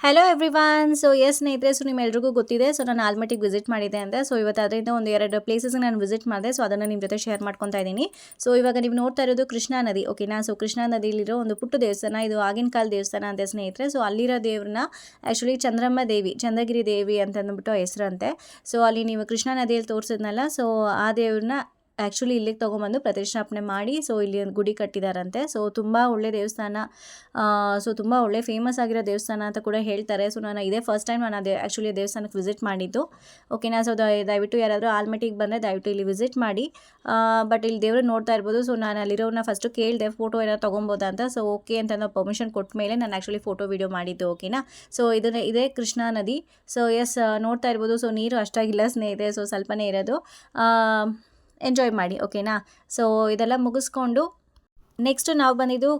Hello everyone. ಸ್ನೇಹಿತರೆ, ನಿಮ್ಮೆಲ್ರಿಗೂ ಗೊತ್ತಿದೆ. ನಾನು ಆಲ್ಮಟ್ಟಿಗೆ ವಿಸಿಟ್ ಮಾಡಿದ್ದೆ ಅಂತ. ಇವತ್ತು ಅದರಿಂದ ಒಂದು ಎರಡು ಪ್ಲೇಸಸ್ಗೆ ನಾನು ವಿಸಿಟ್ ಮಾಡಿದೆ. ಅದನ್ನು ನಿಮ್ಮ ಜೊತೆ ಶೇರ್ ಮಾಡ್ಕೊತಾ ಇದ್ದೀನಿ. ಇವಾಗ ನೀವು ನೋಡ್ತಾ ಇರೋದು ಕೃಷ್ಣಾ ನದಿ, ಓಕೆನಾ. ಕೃಷ್ಣಾ ನದಿಲಿರೋ ಒಂದು ಪುಟ್ಟ ದೇವಸ್ಥಾನ, ಇದು ಆಗಿನ ಕಾಲ ದೇವಸ್ಥಾನ ಅಂತ ಸ್ನೇಹಿತರೆ. ಅಲ್ಲಿರೋ ದೇವ್ರನ್ನ ಆ್ಯಕ್ಚುಲಿ ಚಂದ್ರಮ್ಮ ದೇವಿ, ಚಂದ್ರಗಿರಿ ದೇವಿ ಅಂತ ಅಂದ್ಬಿಟ್ಟು ಹೆಸರಂತೆ. ಅಲ್ಲಿ ನೀವು ಕೃಷ್ಣಾ ನದಿಯಲ್ಲಿ ತೋರಿಸಿದ್ನಲ್ಲ, ಆ ದೇವ್ರನ್ನ ಆ್ಯಕ್ಚುಲಿ ಇಲ್ಲಿಗೆ ತೊಗೊಂಬಂದು ಪ್ರತಿಷ್ಠಾಪನೆ ಮಾಡಿ ಇಲ್ಲಿ ಒಂದು ಗುಡಿ ಕಟ್ಟಿದಾರಂತೆ. ತುಂಬ ಒಳ್ಳೆ ದೇವಸ್ಥಾನ, ತುಂಬ ಒಳ್ಳೆ ಫೇಮಸ್ ಆಗಿರೋ ದೇವಸ್ಥಾನ ಅಂತ ಕೂಡ ಹೇಳ್ತಾರೆ. ನಾನು ಇದೇ ಫಸ್ಟ್ ಟೈಮ್ ನಾನು ಆ್ಯಕ್ಚುಲಿ ದೇವಸ್ಥಾನಕ್ಕೆ ವಿಸಿಟ್ ಮಾಡಿದ್ದು, ಓಕೆನಾ. ದಯವಿಟ್ಟು ಯಾರಾದರೂ ಆಲ್ಮಟ್ಟಿಗೆ ಬಂದರೆ ದಯವಿಟ್ಟು ಇಲ್ಲಿ ವಿಸಿಟ್ ಮಾಡಿ. ಬಟ್ ಇಲ್ಲಿ ದೇವ್ರು ನೋಡ್ತಾ ಇರ್ಬೋದು. ನಾನು ಅಲ್ಲಿರೋರನ್ನ ಫಸ್ಟು ಕೇಳಿದೆ ಫೋಟೋ ಏನಾದ್ರು ತೊಗೊಬೋದಾ ಅಂತ. ಓಕೆ ಅಂತ ನಾವು ಪರ್ಮಿಷನ್ ಕೊಟ್ಟ ಮೇಲೆ ನಾನು ಆ್ಯಕ್ಚುಲಿ ಫೋಟೋ ವೀಡಿಯೋ ಮಾಡಿದ್ದು, ಓಕೆನಾ. ಇದೇ ಕೃಷ್ಣಾ ನದಿ. ನೋಡ್ತಾ ಇರ್ಬೋದು. ನೀರು ಅಷ್ಟಾಗಿಲ್ಲ ಸ್ನೇಹಿತರೆ, ಸ್ವಲ್ಪನೇ ಇರೋದು. ಎಂಜಾಯ್ ಮಾಡಿ, ಓಕೆನಾ. ಇದೆಲ್ಲ ಮುಗಿಸ್ಕೊಂಡು ನೆಕ್ಸ್ಟ್ ನಾವು ಬಂದಿದ್ದು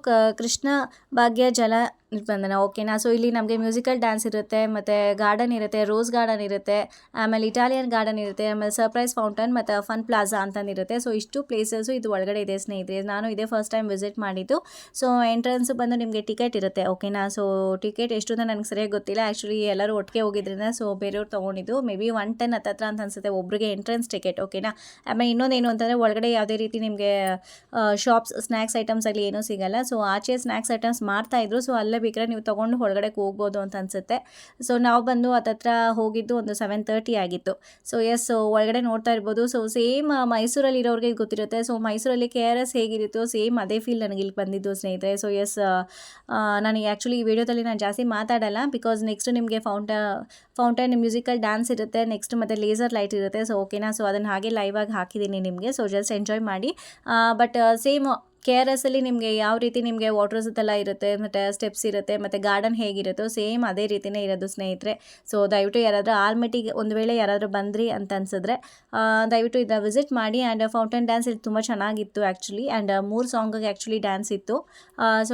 ಕೃಷ್ಣ ಭಾಗ್ಯ ಜಲ ನಿರ್ಬಂಧನ, ಓಕೆನಾ. ಇಲ್ಲಿ ನಮಗೆ ಮ್ಯೂಸಿಕಲ್ ಡ್ಯಾನ್ಸ್ ಇರುತ್ತೆ, ಮತ್ತು ಗಾರ್ಡನ್ ಇರುತ್ತೆ, ರೋಸ್ ಗಾರ್ಡನ್ ಇರುತ್ತೆ, ಆಮೇಲೆ ಇಟಾಲಿಯನ್ ಗಾರ್ಡನ್ ಇರುತ್ತೆ, ಆಮೇಲೆ ಸರ್ಪ್ರೈಸ್ ಫೌಂಟನ್ ಮತ್ತು ಫನ್ ಪ್ಲಾಜಾ ಅಂತಂದಿರುತ್ತೆ. ಇಷ್ಟು ಪ್ಲೇಸಸ್ಸು ಇದು ಒಳಗಡೆ ಇದೆ ಸ್ನೇಹಿತರೆ. ನಾನು ಇದೇ ಫಸ್ಟ್ ಟೈಮ್ ವಿಸಿಟ್ ಮಾಡಿದ್ದು. ಎಂಟ್ರೆನ್ಸ್ ಬಂದು ನಿಮಗೆ ಟಿಕೆಟ್ ಇರುತ್ತೆ, ಓಕೆನಾ. ಟಿಕೆಟ್ ಎಷ್ಟು ಅಂತ ನನಗೆ ಸರಿಯಾಗಿ ಗೊತ್ತಿಲ್ಲ. ಆ್ಯಕ್ಚುಲಿ ಎಲ್ಲರೂ ಒಟ್ಟಿಗೆ ಹೋಗಿದ್ರಿಂದ ಬೇರೆಯವ್ರು ತೊಗೊಂಡಿದ್ದು ಮೇ ಬಿ 110 ಹತ್ತತ್ರ ಅಂತ ಅನಿಸುತ್ತೆ ಒಬ್ಬರಿಗೆ ಎಂಟ್ರೆನ್ಸ್ ಟಿಕೆಟ್, ಓಕೆನಾ. ಆಮೇಲೆ ಇನ್ನೊಂದೇನು ಅಂತಂದರೆ ಒಳಗಡೆ ಯಾವುದೇ ರೀತಿ ನಿಮಗೆ ಶಾಪ್ಸ್, ಸ್ನ್ಯಾಕ್ಸ್ ಐಟಮ್ಸ್ ಆಗಲಿ ಏನೂ ಸಿಗಲ್ಲ. ಆಚೆ ಸ್ನ್ಯಾಕ್ಸ್ ಐಟಮ್ಸ್ ಮಾಡ್ತಾಯಿದ್ರು. ಅಲ್ಲೇ ಬೇಕಾದ್ರೆ ನೀವು ತೊಗೊಂಡು ಹೊರಗಡೆ ಹೋಗ್ಬೋದು ಅಂತ ಅನಿಸುತ್ತೆ. ನಾವು ಬಂದು ಹತ್ತತ್ರ ಹೋಗಿದ್ದು ಒಂದು 7:30 ಆಗಿತ್ತು. ಒಳಗಡೆ ನೋಡ್ತಾ ಇರ್ಬೋದು. ಸೇಮ್ ಮೈಸೂರಲ್ಲಿ ಇರೋರಿಗೆ ಗೊತ್ತಿರುತ್ತೆ. ಮೈಸೂರಲ್ಲಿ KRS ಹೇಗಿರುತ್ತೋ ಸೇಮ್ ಅದೇ ಫೀಲ್ ನನಗೆ ಇಲ್ಲಿ ಬಂದಿದ್ದು ಸ್ನೇಹಿತರೆ. ನನಗೆ ಆ್ಯಕ್ಚುಲಿ ಈ ವಿಡಿಯೋದಲ್ಲಿ ನಾನು ಜಾಸ್ತಿ ಮಾತಾಡಲ್ಲ, ಬಿಕಾಸ್ ನೆಕ್ಸ್ಟ್ ನಿಮಗೆ ಫೌಂಟೈನ್ ಮ್ಯೂಸಿಕಲ್ ಡ್ಯಾನ್ಸ್ ಇರುತ್ತೆ, ನೆಕ್ಸ್ಟ್ ಮತ್ತು ಲೇಸರ್ ಲೈಟ್ ಇರುತ್ತೆ. ಓಕೆನಾ. ಅದನ್ನು ಹಾಗೆ ಲೈವ್ ಆಗಿ ಹಾಕಿದ್ದೀನಿ ನಿಮಗೆ. ಜಸ್ಟ್ ಎಂಜಾಯ್ ಮಾಡಿ. ಬಟ್ ಸೇಮ್ KRS ಅಲ್ಲಿ ನಿಮಗೆ ಯಾವ ರೀತಿ ನಿಮಗೆ ವಾಟರ್ಸ್ ಎಲ್ಲ ಇರುತ್ತೆ, ಮತ್ತು ಸ್ಟೆಪ್ಸ್ ಇರುತ್ತೆ, ಮತ್ತು ಗಾರ್ಡನ್ ಹೇಗಿರುತ್ತೋ ಸೇಮ್ ಅದೇ ರೀತಿಯೇ ಇರೋದು ಸ್ನೇಹಿತರೆ. ದಯವಿಟ್ಟು ಯಾರಾದರೂ ಆಲ್ಮಟ್ಟಿಗೆ ಒಂದು ವೇಳೆ ಯಾರಾದರೂ ಬಂದ್ರಿ ಅಂತ ಅನ್ಸಿದ್ರೆ ದಯವಿಟ್ಟು ಇದನ್ನ ವಿಸಿಟ್ ಮಾಡಿ. ಆ್ಯಂಡ್ ಫೌಂಟೈನ್ ಡ್ಯಾನ್ಸ್ ಇಲ್ಲಿ ತುಂಬ ಚೆನ್ನಾಗಿತ್ತು ಆ್ಯಕ್ಚುಲಿ. ಆ್ಯಂಡ್ 3 ಸಾಂಗಿಗೆ ಆ್ಯಕ್ಚುಲಿ ಡ್ಯಾನ್ಸ್ ಇತ್ತು.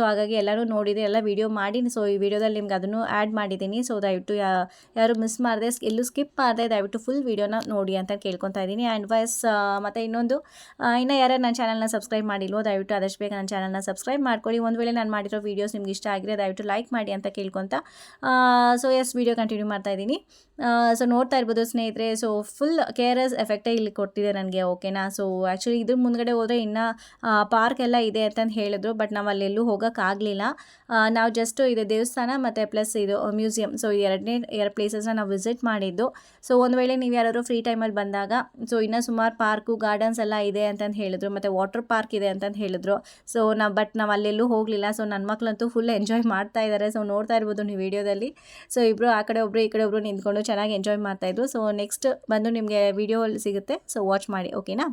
ಹಾಗಾಗಿ ಎಲ್ಲರೂ ನೋಡಿದೆ, ಎಲ್ಲ ವೀಡಿಯೋ ಮಾಡಿ ಈ ವಿಡಿಯೋದಲ್ಲಿ ನಿಮ್ಗೆ ಅದನ್ನು ಆ್ಯಡ್ ಮಾಡಿದ್ದೀನಿ. ದಯವಿಟ್ಟು ಯಾರು ಮಿಸ್ ಮಾಡಿದೆ, ಎಲ್ಲೂ ಸ್ಕಿಪ್ ಮಾಡಿದೆ, ದಯವಿಟ್ಟು ಫುಲ್ ವೀಡಿಯೋನ ನೋಡಿ ಅಂತ ಕೇಳ್ಕೊತಾ ಇದ್ದೀನಿ. ಆ್ಯಂಡ್ ಮತ್ತು ಇನ್ನೊಂದು, ಇನ್ನೂ ಯಾರು ನನ್ನ ಚಾನಲ್ನ ಸಬ್ಸ್ಕ್ರೈಬ್ ಮಾಡಿಲ್ವೋ ದಯವಿಟ್ಟು ಆದಷ್ಟು ಬೇಗ ನನ್ನ ಚಾನಲ್ನ ಸಬ್ಸ್ಕ್ರೈಬ್ ಮಾಡ್ಕೊಳ್ಳಿ. ಒಂದು ವೇಳೆ ನಾನು ಮಾಡಿರೋ ವೀಡಿಯೋಸ್ ನಿಮ್ಗೆ ಇಷ್ಟ ಆಗಿದ್ರೆ ದಯವಿಟ್ಟು ಲೈಕ್ ಮಾಡಿ ಅಂತ ಕೇಳ್ಕೊತಾ ವೀಡಿಯೋ ಕಂಟಿನ್ಯೂ ಮಾಡ್ತಾ ಇದ್ದೀನಿ. ನೋಡ್ತಾ ಇರ್ಬೋದು ಸ್ನೇಹಿತರೆ. ಫುಲ್ KRS ಎಫೆಕ್ಟೇ ಇಲ್ಲಿ ಕೊಡ್ತಿದೆ ನನಗೆ, ಓಕೆನಾ. ಆ್ಯಕ್ಚುಲಿ ಇದ್ರ ಮುಂದ್ಗಡೆ ಹೋದರೆ ಇನ್ನೂ ಪಾರ್ಕ್ ಎಲ್ಲ ಇದೆ ಅಂತಂದು ಹೇಳಿದ್ರು. ಬಟ್ ನಾವು ಅಲ್ಲೆಲ್ಲೂ ಹೋಗೋಕ್ಕಾಗಲಿಲ್ಲ. ನಾವು ಜಸ್ಟ್ ಇದು ದೇವಸ್ಥಾನ ಮತ್ತು ಪ್ಲಸ್ ಇದು ಮ್ಯೂಸಿಯಂ, ಎರಡು ಪ್ಲೇಸಸ್ನ ನಾವು ವಿಸಿಟ್ ಮಾಡಿದ್ದು. ಒಂದು ವೇಳೆ ನೀವು ಯಾರಾದರೂ ಫ್ರೀ ಟೈಮಲ್ಲಿ ಬಂದಾಗ ಇನ್ನೂ ಸುಮಾರು ಪಾರ್ಕು, ಗಾರ್ಡನ್ಸ್ ಎಲ್ಲ ಇದೆ ಅಂತಂದು ಹೇಳಿದ್ರು, ಮತ್ತು ವಾಟರ್ ಪಾರ್ಕ್ ಇದೆ ಅಂತಂದು ಹೇಳಿದ್ರು. ನಾವು ಅಲ್ಲೆಲ್ಲೂ ಹೋಗಲಿಲ್ಲ. ನನ್ನ ಮಕ್ಕಳಂತೂ ಫುಲ್ ಎಂಜಾಯ್ ಮಾಡ್ತಾ ಇದ್ದಾರೆ. ನೋಡ್ತಾ ಇರ್ಬೋದು ನೀವು ವಿಡಿಯೋದಲ್ಲಿ. ಇಬ್ಬರು ಆ ಕಡೆ ಒಬ್ಬರು ಈ ಕಡೆ ಒಬ್ಬರು ನಿಂತ್ಕೊಂಡು ಚೆನ್ನಾಗಿ ಎಂಜಾಯ್ ಮಾಡ್ತಾಯಿದ್ರು. ನೆಕ್ಸ್ಟ್ ಬಂದು ನಿಮಗೆ ವಿಡಿಯೋ ಸಿಗುತ್ತೆ. ವಾಚ್ ಮಾಡಿ, ಓಕೆನಾ.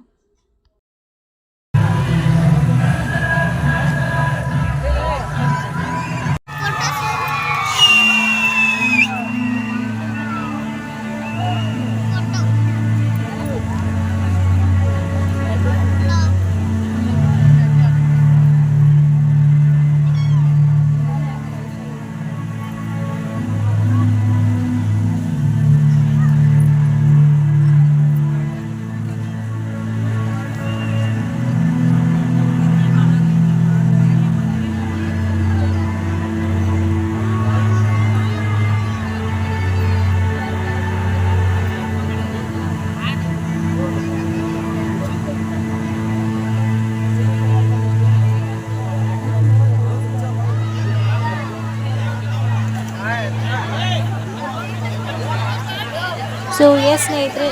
ಸ್ನೇಹಿತರೆ,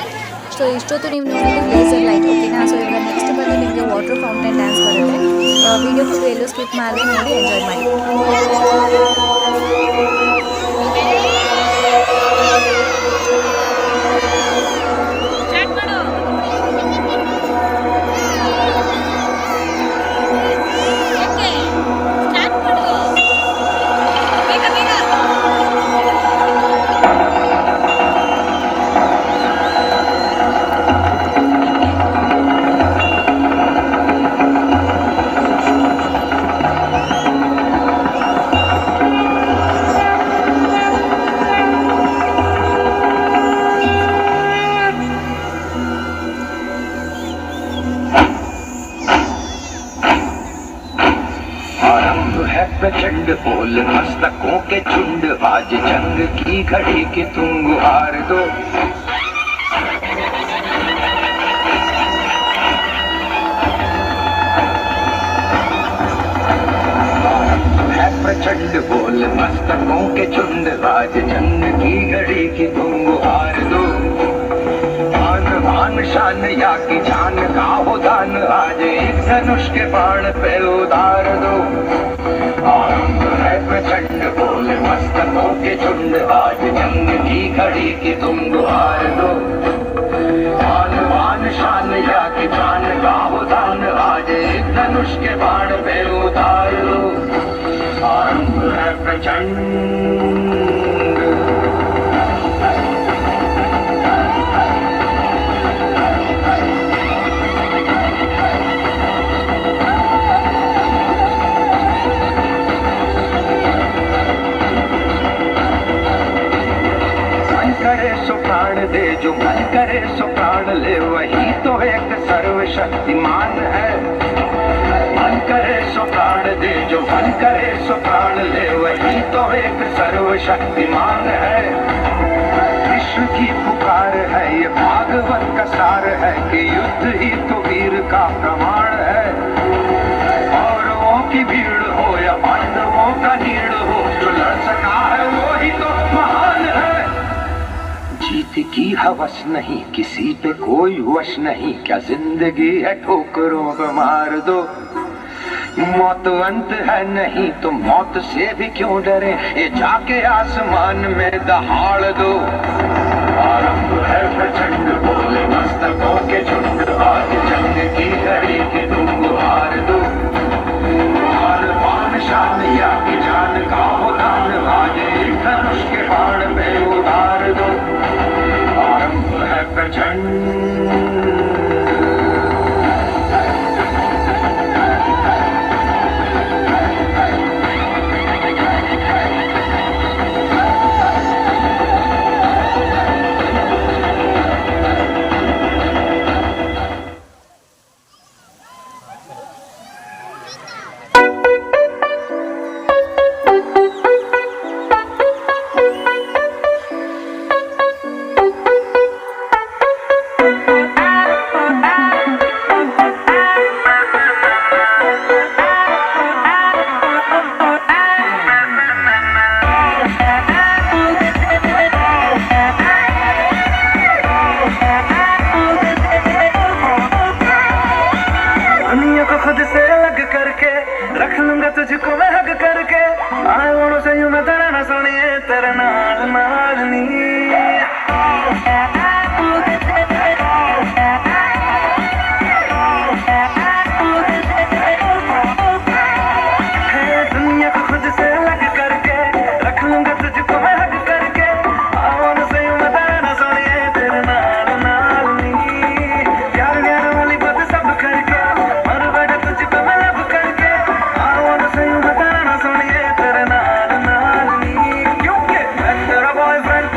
ಇಷ್ಟೊತ್ತು ನೀವು ನೋಡೋದು ಲೇಸರ್ ಲೈಟ್, ಓಕೆನಾ. ಇವಾಗ ನೆಕ್ಸ್ಟ್ ಬಂದು ನಿಮಗೆ ವಾಟರ್ ಫೌಂಟೈನ್ ಡ್ಯಾನ್ಸ್ ಬರುತ್ತೆ. ವಿಡಿಯೋ ಫುಲ್ ಎಲ್ಲೂ ಸ್ಕಿಪ್ ಮಾಡಿ ನೋಡಿ ಎಂಜಾಯ್ ಮಾಡಿ. प्रचंड बोल मस्तकों के झुंड आज जंग की घड़ी की तुम गुहार दो। प्रचंड बोल मस्तकों के झुंड, आज जंग की घड़ी की तुम गुहार दो। आन बान शान या की जान का हो दान, आज एक धनुष के बाण पे उतार दो। आरंभ है प्रचंड बोल मस्तकों के झुंड, आज जंग की घड़ी की तुम गुहार दो। आन बान शान या की जान का हो दान, आज एक धनुष के बाण पे उतार दो। आरंभ है प्रचंड। मन करे सो प्राण दे, जो मन करे सो प्राण ले, वही तो एक सर्वशक्तिमान है। मन करे सो प्राण दे, जो मन करे सो प्राण ले, वही तो एक सर्वशक्तिमान है। विश्व की पुकार है ये भागवत का सार है, कि युद्ध ही तो वीर का प्रमाण है। कौरवों की भीड़ हो या पांडवों का नीड़ हो, जो लड़ सका है वो ही तो महान है। जीत की हवस नहीं, किसी पे कोई वश नहीं, क्या जिंदगी है ठोकरों को मार दो। मौत अंत है नहीं तो मौत से भी क्यों डरे, ये जाके आसमान में दहाड़ दो। आरंभ है प्रचंड बोले मस्तकों के झुंड, आज जंग की घड़ी की तुम गुहार दो। आन बान शान या की जान का हो दान, आज एक धनुष के बाण पे उतार दो। आरंभ है प्रचंड। तुझको मैं हक करके आए वो से यूं मैं तेरा ना सुनिए तेरे नाल नाल नी। दुनिया को खुद से अलग करके रख लूंगा तुझको मैं हक करके आए वो से यूं मैं तेरा ना सुनिए तेरे नाल नाल नी। प्यार व्यार वाली बात सब करके मर बैठा तुझको मैं लब करके आए वो से यूं मैं तेरा ना सुनिए तेरे नाल नाल नी। क्योंकि मैं तेरा बॉयफ्रेंड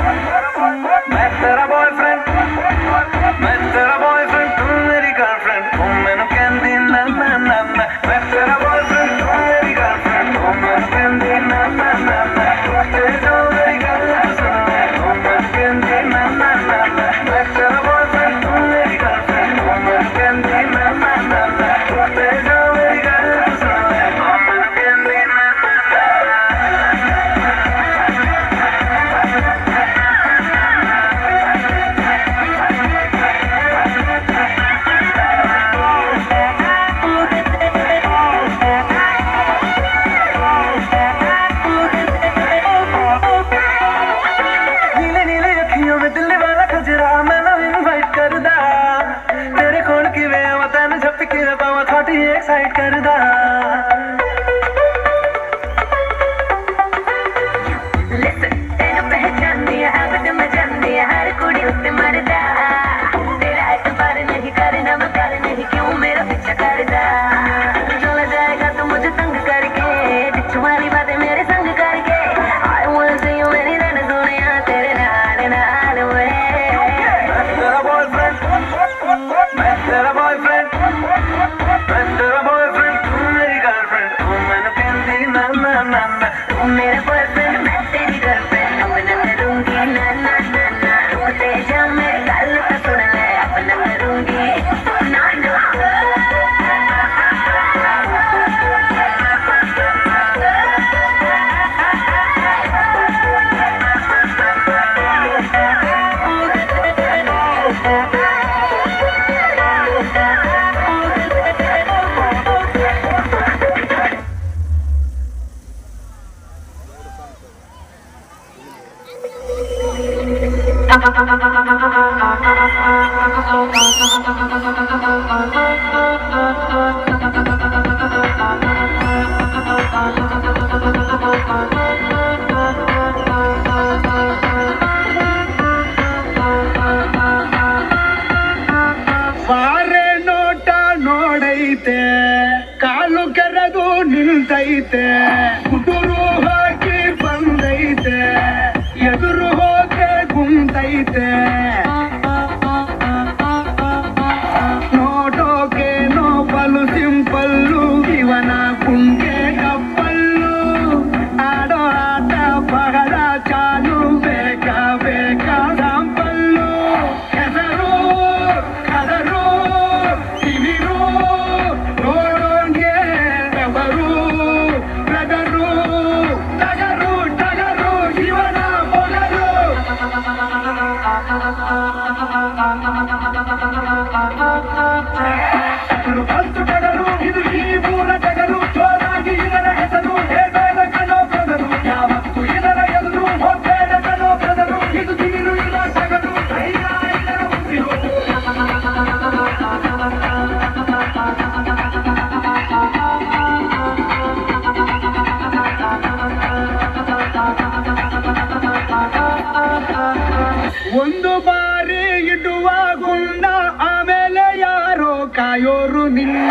ಬಾರೆ ನೋಟ ನೋಡೈತೆ, ಕಾಲು ಕೆರೆದು ನಿಲ್ತೈತೆ, ಕುಟುರು ಹಾಕಿ ಬಂದೈತೆ, ಎದುರು ಹೋದ್ರೆ ಗುಂತೈತೆ. ನೋಟೋಕೆ ನೋಬಲು ಸಿಂಪಲ್ಲು, ಇವನ ಕುಂಗೆ ಕಪ್ಪಲ್ಲು. ಆಡೋ ಆಟ ಬಹಳ ಚಾಲು, ಬೇಕಾ ಬೇಕಾ ಸಾಂಪಲ್ಲು. ಹೆಸರು ಕದರು ತಿವಿರು, ನೋಡೋಂಗೆ ಬೆವರು ಬೆದರು. ಟಗರು ಟಗರು ಇವನ ಮೊಗರು. ಟಗರು ಬಂತು ಟಗರು, ಇದು ಈ ಮೂಲ ಟಗರು. ಜೋರಾಗಿ ಇದರ ಹೆಸರು, ಹೇಬೇಡ ಕಣೋ ಬ್ರದರು. ಯಾವತ್ತು ಇದರ ಎದುರು ಹೋಗ್ಬೇಡ ಕಣೋ ಬ್ರದರು. ಇದು ನೀರು ಇಲ್ಲ ಟಗರು, ಧೈರ್ಯ ಇದರ ಉಸಿರು. ಒಂದು ಬಾರಿ ಇಡುವ ಗುಂಡ, ಆಮೇಲೆ ಯಾರೋ ಕಾಯೋರು ನಿನ್ನ.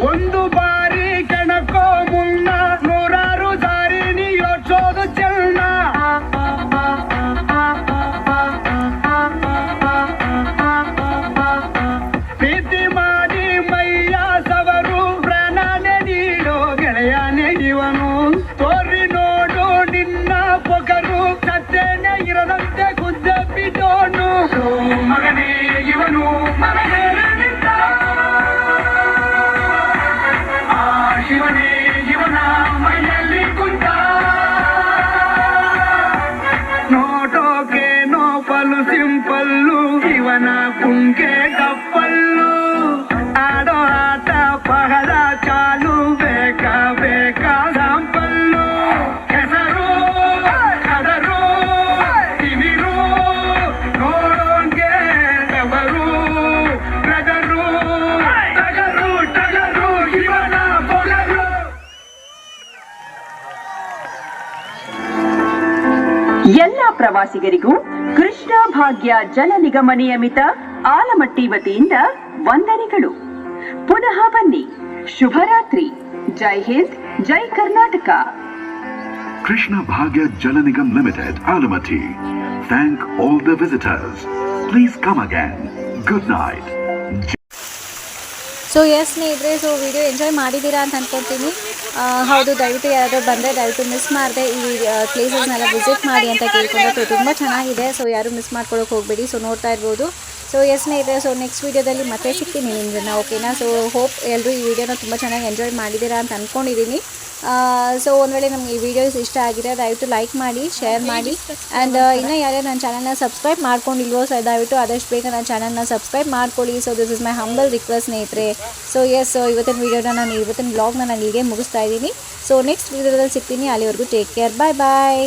ಒಂದು ಬಾರಿ ಕೆಣಕೋ ಮುನ್ನ, ನೂರಾರು ದಾರಿ ನೀ ಯೋಚೋದು ಚೆನ್ನ. ಪ್ರೀತಿ ಮಾಡಿ ಮೈಯ ಸವರು, ಪ್ರಾಣನೆ ನೀಡೋ ಗೆಳೆಯನೇ ಇವನು. ತೋರಿ ನೋಡು ನಿನ್ನ ಪೊಗರು, ಸತ್ತೇನೆ ಇರದಂತೆ ಗುದ್ದ ಬಿಡೋನು. ಮಗನೇ ಇವನು ಮಗನೇ ನಿಂತ, ಆ ಶಿವನೇ ಇವನ ಮೈಯಲ್ಲಿ ಕುಂತ. ನೋಟೋಕೆ ನೋಬಲು ಸಿಂಪಲ್ಲು, ಇವನ ಕುಂಗೆ ಕಪ್ಪಲ್ಲು. ಆಡೋ ಆಟ ಬಹಳ ಚಾಲು, ಬೇಕಾ ಬೇಕಾ ಸಾಂಪಲ್ಲು. ಹೆಸರು ಕದರು ತಿವಿರು, ನೋಡೋಂಗೆ ಬೆವರು ಬೆದರು. ಟಗರು ಟಗರು ಇವನ ಮೊಗರು. ಎಲ್ಲ ಪ್ರವಾಸಿಗರಿಗೂ ಕೃಷ್ಣ ಭಾಗ್ಯ ಜಲ ನಿಗಮ ನಿಯಮಿತ ಆಲಮಟ್ಟಿ ವತಿಯಿಂದ ವಂದನೆಗಳು. ಪುನಃ ಬನ್ನಿ. ಶುಭರಾತ್ರಿ. ಜೈ ಹಿಂದ್, ಜೈ Karnataka. Krishna Bhagya Jala Nigam Limited, Alamatti. Thank all the visitors. Please come again. Good night. So yes ಸ್ನೇಹಿತರೆ, ಸೊ ವಿಡಿಯೋ ಎಂಜಾಯ್ ಮಾಡಿದ್ದೀರಾ ಅಂತ ಅಂದ್ಕೊತೀನಿ. ಹೌದು, ದಯವಿಟ್ಟು ಯಾರಾದರೂ ಬಂದರೆ ದಯವಿಟ್ಟು ಮಿಸ್ ಮಾಡದೆ ಈ ಪ್ಲೇಸಸ್ನೆಲ್ಲ ವಿಸಿಟ್ ಮಾಡಿ ಅಂತ ಕೇಳ್ಕೊಂಡು. ತುಂಬ ಚೆನ್ನಾಗಿದೆ, ಸೊ ಯಾರು ಮಿಸ್ ಮಾಡ್ಕೊಳ್ಳೋಕೆ ಹೋಗಬೇಡಿ. ಸೊ ನೋಡ್ತಾ ಇರ್ಬೋದು. ಸೊ ಎಸ್ ಸ್ನೇಹಿತರೆ, ಸೊ ನೆಕ್ಸ್ಟ್ ವೀಡಿಯೋದಲ್ಲಿ ಮತ್ತೆ ಸಿಗ್ತೀನಿ ನಿಮ್ಮನ್ನ, ಓಕೆನಾ? ಸೊ ಹೋಪ್ ಎಲ್ಲರೂ ಈ ವಿಡಿಯೋನ ತುಂಬ ಚೆನ್ನಾಗಿ ಎಂಜಾಯ್ ಮಾಡಿದ್ದೀರಾ ಅಂತ ಅಂದ್ಕೊಂಡಿದ್ದೀನಿ. ಸೊ ಒಂದು ವೇಳೆ ನಮಗೆ ಈ ವಿಡಿಯೋಸ್ ಇಷ್ಟ ಆಗಿದೆ ದಯವಿಟ್ಟು ಲೈಕ್ ಮಾಡಿ, ಶೇರ್ ಮಾಡಿ. ಆ್ಯಂಡ್ ಇನ್ನೂ ಯಾರ್ಯಾರು ನನ್ನ ಚಾನಲ್ನ ಸಬ್ಸ್ಕ್ರೈಬ್ ಮಾಡ್ಕೊಂಡಿಲ್ವೋ, ಸೊ ದಯವಿಟ್ಟು ಆದಷ್ಟು ಬೇಗ ನನ್ನ ಚಾನಲ್ನ ಸಬ್ಸ್ಕ್ರೈಬ್ ಮಾಡ್ಕೊಳ್ಳಿ. So this is my humble request ಸ್ನೇಹಿತರೆ. ಸೊ ಎಸ್, ಸೊ ಇವತ್ತಿನ ವ್ಲಾಗ್ನ ನಾನು ಇಲ್ಲಿಗೆ ಮುಗಿಸ್ತಾ ಇದ್ದೀನಿ. ಸೊ ನೆಕ್ಸ್ಟ್ ವೀಡಿಯೋದಲ್ಲಿ ಸಿಗ್ತೀನಿ. ಅಲ್ಲಿವರೆಗೂ ಟೇಕ್ ಕೇರ್, ಬಾಯ್ ಬಾಯ್.